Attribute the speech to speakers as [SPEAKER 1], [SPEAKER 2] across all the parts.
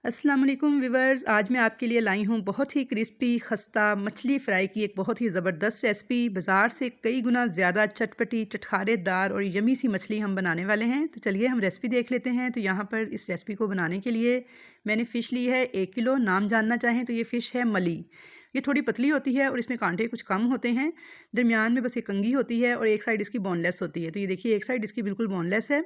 [SPEAKER 1] अस्सलाम वालेकुम व्यूवर्स, आज मैं आपके लिए लाई हूँ बहुत ही क्रिस्पी खस्ता मछली फ़्राई की एक बहुत ही ज़बरदस्त रेसिपी। बाज़ार से कई गुना ज़्यादा चटपटी चटखारेदार और यमी सी मछली हम बनाने वाले हैं। तो चलिए हम रेसिपी देख लेते हैं। तो यहाँ पर इस रेसिपी को बनाने के लिए मैंने फ़िश ली है 1 किलो। नाम जानना चाहें तो ये फ़िश है मली। ये थोड़ी पतली होती है और इसमें कांटे कुछ कम होते हैं। दरमियान में बस एक कंघी होती है और एक साइड इसकी बोनलेस होती है। तो ये देखिए, एक साइड इसकी बिल्कुल बोनलेस है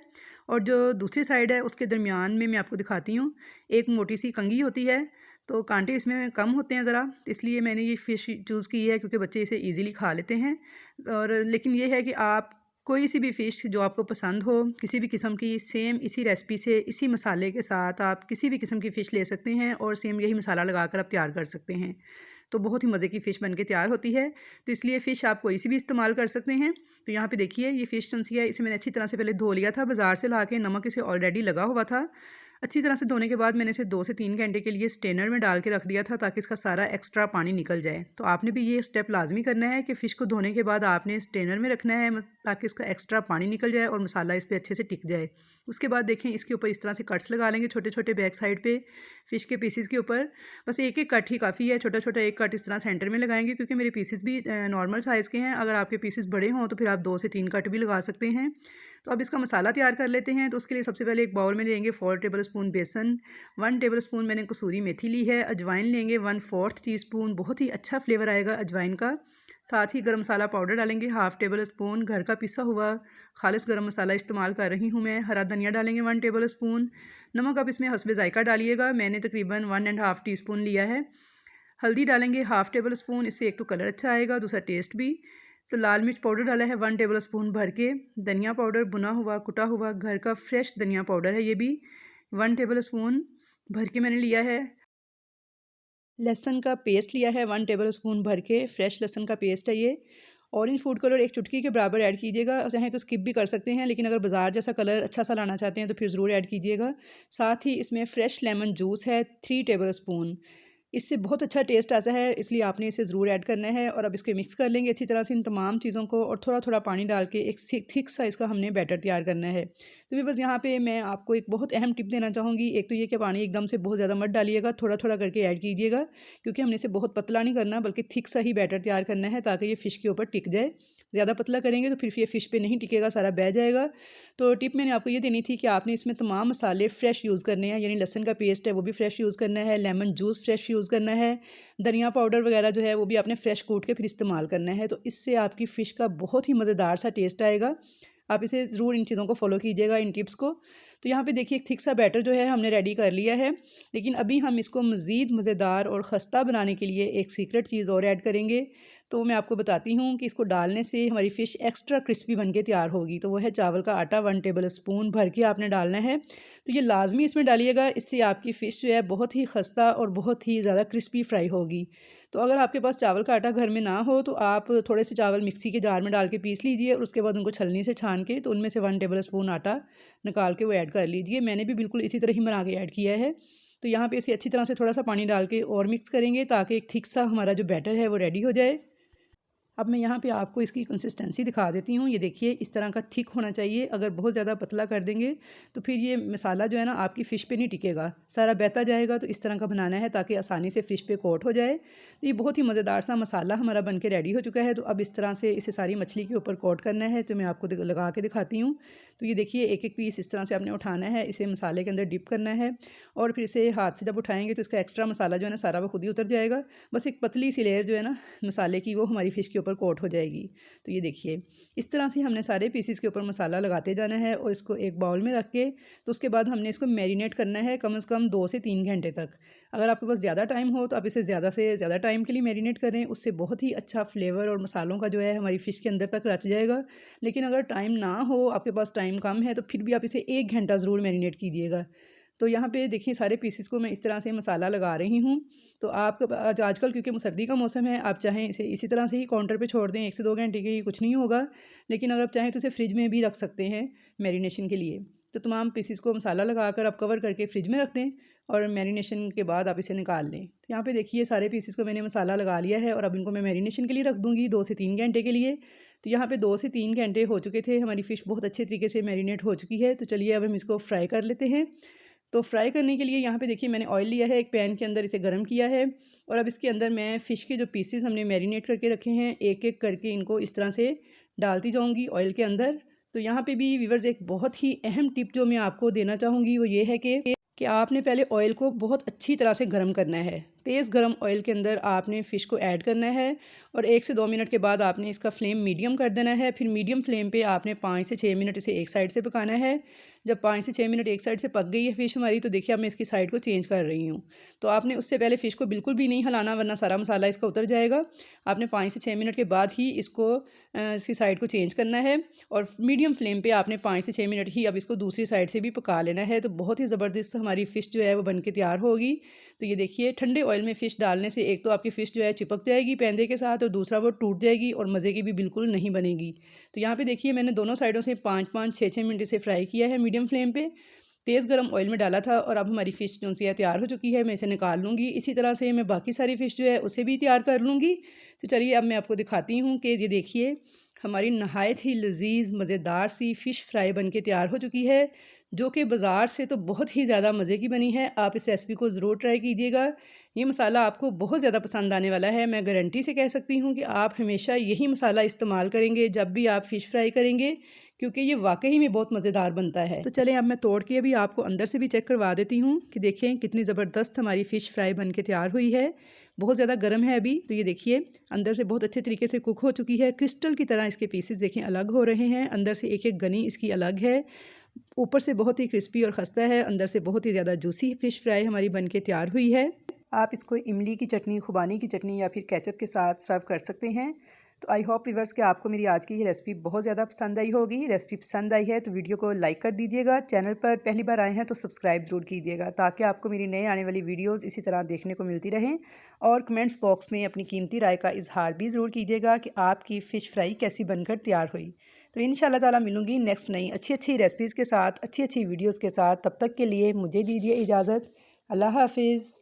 [SPEAKER 1] और जो दूसरी साइड है उसके दरमियान में मैं आपको दिखाती हूँ, एक मोटी सी कंघी होती है। तो कांटे इसमें कम होते हैं ज़रा, इसलिए मैंने ये फ़िश चूज़ की है क्योंकि बच्चे इसे ईज़िली खा लेते हैं। और लेकिन ये है कि आप कोई सी भी फ़िश जो आपको पसंद हो, किसी भी किस्म की, सेम इसी रेसिपी से इसी मसाले के साथ आप किसी भी किस्म की फ़िश ले सकते हैं और सेम यही मसाला लगाकर आप तैयार कर सकते हैं। तो बहुत ही मज़े की फ़िश बनके तैयार होती है। तो इसलिए फ़िश आप कोई सी भी इस्तेमाल कर सकते हैं। तो यहाँ पे देखिए, ये फ़िश कौन सी है, इसे मैंने अच्छी तरह से पहले धो लिया था बाज़ार से ला के। नमक इसे ऑलरेडी लगा हुआ था। अच्छी तरह से धोने के बाद मैंने इसे 2 से 3 घंटे के लिए स्ट्रेनर में डाल के रख दिया था ताकि इसका सारा एक्स्ट्रा पानी निकल जाए। तो आपने भी ये स्टेप लाजमी करना है कि फ़िश को धोने के बाद आपने स्ट्रेनर में रखना है ताकि इसका एक्स्ट्रा पानी निकल जाए और मसाला इस पर अच्छे से टिक जाए। उसके बाद देखें, इसके ऊपर इस तरह से कट्स लगा लेंगे छोटे छोटे बैक साइड पे फ़िश के पीसेस के ऊपर। बस एक एक कट ही काफ़ी है, छोटा छोटा एक कट इस तरह सेंटर में लगाएंगे क्योंकि मेरे पीसेस भी नॉर्मल साइज़ के हैं। अगर आपके पीसेस बड़े हों तो फिर आप 2 से 3 कट भी लगा सकते हैं। तो अब इसका मसाला तैयार कर लेते हैं। तो उसके लिए सबसे पहले एक बाउल में लेंगे 4 टेबल स्पून बेसन, 1 टेबल स्पून मैंने कसूरी मेथी ली है। अजवाइन लेंगे 1/4 टीस्पून, बहुत ही अच्छा फ्लेवर आएगा अजवाइन का। साथ ही गरम मसाला पाउडर डालेंगे 1/2 टेबल स्पून, घर का पिसा हुआ खालिस गरम मसाला इस्तेमाल कर रही हूँ मैं। हरा धनिया डालेंगे 1 टेबल स्पून। नमक आप इसमें हस्बे ज़ायका डालिएगा, मैंने तकरीबन 1.5 टीस्पून लिया है। हल्दी डालेंगे 1/2 टेबल स्पून, इससे एक तो कलर अच्छा आएगा, दूसरा टेस्ट भी। तो लाल मिर्च पाउडर डाला है 1 टेबल स्पून भर के। धनिया पाउडर भुना हुआ कुटा हुआ घर का फ्रेश धनिया पाउडर है, ये भी 1 टेबल स्पून भर के मैंने लिया है। लहसुन का पेस्ट लिया है 1 टेबल स्पून भर के, फ्रेश लहसुन का पेस्ट है ये। ऑरेंज फूड कलर 1 चुटकी के बराबर ऐड कीजिएगा, चाहें तो स्किप भी कर सकते हैं, लेकिन अगर बाजार जैसा कलर अच्छा सा लाना चाहते हैं तो फिर ज़रूर ऐड कीजिएगा। साथ ही इसमें फ्रेश लेमन जूस है 3 टेबल स्पून, इससे बहुत अच्छा टेस्ट आता है, इसलिए आपने इसे ज़रूर ऐड करना है। और अब इसके मिक्स कर लेंगे अच्छी तरह से इन तमाम चीज़ों को और थोड़ा थोड़ा पानी डाल के एक थिक सा इसका हमने बैटर तैयार करना है। तो बस यहाँ पे मैं आपको एक बहुत अहम टिप देना चाहूँगी। एक तो ये कि पानी एकदम से बहुत ज़्यादा मत डालिएगा, थोड़ा थोड़ा करके ऐड कीजिएगा क्योंकि हमने इसे बहुत पतला नहीं करना बल्कि थिक सा ही बैटर तैयार करना है ताकि ये फ़िश के ऊपर टिक जाए। ज़्यादा पतला करेंगे तो फिर ये फ़िश पे नहीं टिकेगा, सारा बह जाएगा। तो टिप मैंने आपको ये देनी थी कि आपने इसमें तमाम मसाले फ़्रेश यूज़ करने हैं, यानी लहसुन का पेस्ट है वो भी फ़्रेश यूज़ करना है, लेमन जूस फ़्रेश यूज़ करना है, धनिया पाउडर वगैरह जो है वो भी आपने फ्रेश कूट के फिर इस्तेमाल करना है। तो इससे आपकी फ़िश का बहुत ही मज़ेदार सा टेस्ट आएगा। आप इसे ज़रूर इन चीज़ों को फॉलो कीजिएगा, इन टिप्स को। तो यहाँ पे देखिए, एक थिक सा बैटर जो है हमने रेडी कर लिया है, लेकिन अभी हम इसको मज़ीद मज़ेदार और ख़स्ता बनाने के लिए एक सीक्रेट चीज़ और ऐड करेंगे। तो मैं आपको बताती हूँ कि इसको डालने से हमारी फ़िश एक्स्ट्रा क्रिस्पी बन के तैयार होगी। तो वो है चावल का आटा 1 टेबल स्पून भर के आपने डालना है। तो ये लाजमी इसमें डालिएगा, इससे आपकी फ़िश जो है बहुत ही खस्ता और बहुत ही ज़्यादा क्रिस्पी फ्राई होगी। तो अगर आपके पास चावल का आटा घर में ना हो तो आप थोड़े से चावल मिक्सी के जार में डाल के पीस लीजिए और उसके बाद उनको छलनी से छान के तो उनमें से 1 टेबल स्पून आटा निकाल के वो ऐड कर लीजिए। मैंने भी बिल्कुल इसी तरह ही बना के ऐड किया है। तो यहाँ पे इसे अच्छी तरह से थोड़ा सा पानी डाल के और मिक्स करेंगे ताकि एक थिक सा हमारा जो बैटर है वो रेडी हो जाए। अब मैं यहाँ पे आपको इसकी कंसिस्टेंसी दिखा देती हूँ। ये देखिए, इस तरह का थिक होना चाहिए। अगर बहुत ज़्यादा पतला कर देंगे तो फिर ये मसाला जो है ना आपकी फ़िश पे नहीं टिकेगा, सारा बहता जाएगा। तो इस तरह का बनाना है ताकि आसानी से फ़िश पे कोट हो जाए। तो ये बहुत ही मज़ेदार सा मसाला हमारा बन के रेडी हो चुका है। तो अब इस तरह से इसे सारी मछली के ऊपर कोट करना है। तो मैं आपको लगा के दिखाती हूँ। तो ये देखिए, एक एक पीस इस तरह से आपने उठाना है, इसे मसाले के अंदर डिप करना है और फिर इसे हाथ से जब उठाएँगे तो इसका एक्स्ट्रा मसाला जो है ना सारा वो खुद ही उतर जाएगा। बस एक पतली सी लेयर जो है ना मसाले की वो हमारी फ़िश के ऊपर कोट हो जाएगी। तो ये देखिए, इस तरह से हमने सारे पीसेस के ऊपर मसाला लगाते जाना है और इसको एक बाउल में रख के तो उसके बाद हमने इसको मैरिनेट करना है कम से कम 2 से 3 घंटे तक। अगर आपके पास ज़्यादा टाइम हो तो आप इसे ज़्यादा से ज़्यादा टाइम के लिए मैरिनेट करें, उससे बहुत ही अच्छा फ्लेवर और मसालों का जो है हमारी फ़िश के अंदर तक रच जाएगा। लेकिन अगर टाइम ना हो, आपके पास टाइम कम है, तो फिर भी आप इसे 1 घंटा ज़रूर मैरिनेट कीजिएगा। तो यहाँ पे देखिए, सारे पीसेस को मैं इस तरह से मसाला लगा रही हूँ। तो आप आजकल क्योंकि सर्दी का मौसम है, आप चाहें इसे इसी तरह से ही काउंटर पे छोड़ दें 1 से 2 घंटे के लिए, कुछ नहीं होगा। लेकिन अगर आप चाहें तो इसे फ्रिज में भी रख सकते हैं मैरिनेशन के लिए। तो तमाम पीसेस को मसाला लगाकर आप कवर करके फ्रिज में रख दें और मैरिनेशन के बाद आप इसे निकाल लें। तो यहाँ पे देखिए, सारे पीसेस को मैंने मसाला लगा लिया है और अब इनको मैं मैरिनेशन के लिए रख दूँगी 2 से 3 घंटे के लिए। तो यहाँ पे 2 से 3 घंटे हो चुके थे, हमारी फ़िश बहुत अच्छे तरीके से मैरिनेट हो चुकी है। तो चलिए अब हम इसको फ्राई कर लेते हैं। तो फ्राई करने के लिए यहाँ पे देखिए मैंने ऑयल लिया है एक पैन के अंदर, इसे गर्म किया है और अब इसके अंदर मैं फ़िश के जो पीसेस हमने मैरिनेट करके रखे हैं एक एक करके इनको इस तरह से डालती जाऊँगी ऑयल के अंदर। तो यहाँ पे भी व्यूअर्स एक बहुत ही अहम टिप जो मैं आपको देना चाहूँगी वो ये है कि आपने पहले ऑयल को बहुत अच्छी तरह से गर्म करना है। तेज़ गर्म ऑयल के अंदर आपने फ़िश को ऐड करना है और 1 से 2 मिनट के बाद आपने इसका फ्लेम मीडियम कर देना है। फिर मीडियम फ्लेम पे आपने 5 से 6 मिनट इसे एक साइड से पकाना है। जब 5 से 6 मिनट एक साइड से पक गई है फ़िश हमारी, तो देखिए अब मैं इसकी साइड को चेंज कर रही हूँ। तो आपने उससे पहले फ़िश को बिल्कुल भी नहीं हिलाना वरना सारा मसाला इसका उतर जाएगा। आपने 5 से 6 मिनट के बाद ही इसकी साइड को चेंज करना है और मीडियम फ्लेम पे आपने 5 से 6 मिनट ही अब इसको दूसरी साइड से भी पका लेना है। तो बहुत ही ज़बरदस्त हमारी फ़िश जो है वो बन के तैयार होगी। तो ये देखिए ठंडे ऑयल में फ़िश डालने से एक तो आपकी फ़िश जो है चिपक जाएगी पैंदे के साथ और दूसरा वो टूट जाएगी और मज़े की भी बिल्कुल नहीं बनेगी। तो यहाँ पे देखिए मैंने दोनों साइडों से 5-5 6-6 मिनट इसे फ्राई किया है मीडियम फ्लेम पे। तेज़ गरम ऑयल में डाला था और अब हमारी फ़िश जो सी है तैयार हो चुकी है। मैं इसे निकाल लूँगी। इसी तरह से मैं बाकी सारी फ़िश जो है उसे भी तैयार कर लूँगी। तो चलिए अब मैं आपको दिखाती हूँ कि ये देखिए हमारी नहायत ही लज़ीज़ मज़ेदार सी फ़िश फ्राई बन के तैयार हो चुकी है, जो कि बाज़ार से तो बहुत ही ज़्यादा मज़े की बनी है। आप इस रेसिपी को ज़रूर ट्राई कीजिएगा। ये मसाला आपको बहुत ज़्यादा पसंद आने वाला है। मैं गारंटी से कह सकती हूँ कि आप हमेशा यही मसाला इस्तेमाल करेंगे जब भी आप फ़िश फ्राई करेंगे, क्योंकि ये वाकई में बहुत मज़ेदार बनता है। तो चलें अब मैं तोड़ के अभी आपको अंदर से भी चेक करवा देती हूँ कि देखें कितनी ज़बरदस्त हमारी फ़िश फ्राई बन के तैयार हुई है। बहुत ज़्यादा गर्म है अभी, तो ये देखिए अंदर से बहुत अच्छे तरीके से कुक हो चुकी है। क्रिस्टल की तरह इसके पीसेस देखें अलग हो रहे हैं, अंदर से एक एक गनी इसकी अलग है। ऊपर से बहुत ही क्रिस्पी और खस्ता है, अंदर से बहुत ही ज़्यादा जूसी फ़िश फ्राई हमारी बन के तैयार हुई है। आप इसको इमली की चटनी, खुबानी की चटनी या फिर केचप के साथ सर्व कर सकते हैं। तो आई होप व्यूअर्स कि आपको मेरी आज की ये रेसिपी बहुत ज़्यादा पसंद आई होगी। रेसिपी पसंद आई है तो वीडियो को लाइक कर दीजिएगा। चैनल पर पहली बार आए हैं तो सब्सक्राइब ज़रूर कीजिएगा ताकि आपको मेरी नए आने वाली वीडियोस इसी तरह देखने को मिलती रहें। और कमेंट्स बॉक्स में अपनी कीमती राय का इजहार भी ज़रूर कीजिएगा कि आपकी फ़िश फ्राई कैसी बनकर तैयार हुई। तो इंशाल्लाह ताला मिलूँगी नेक्स्ट नई अच्छी रेसिपीज़ के साथ, अच्छी वीडियोज़ के साथ। तब तक के लिए मुझे दीजिए इजाज़त। अल्लाह हाफिज़।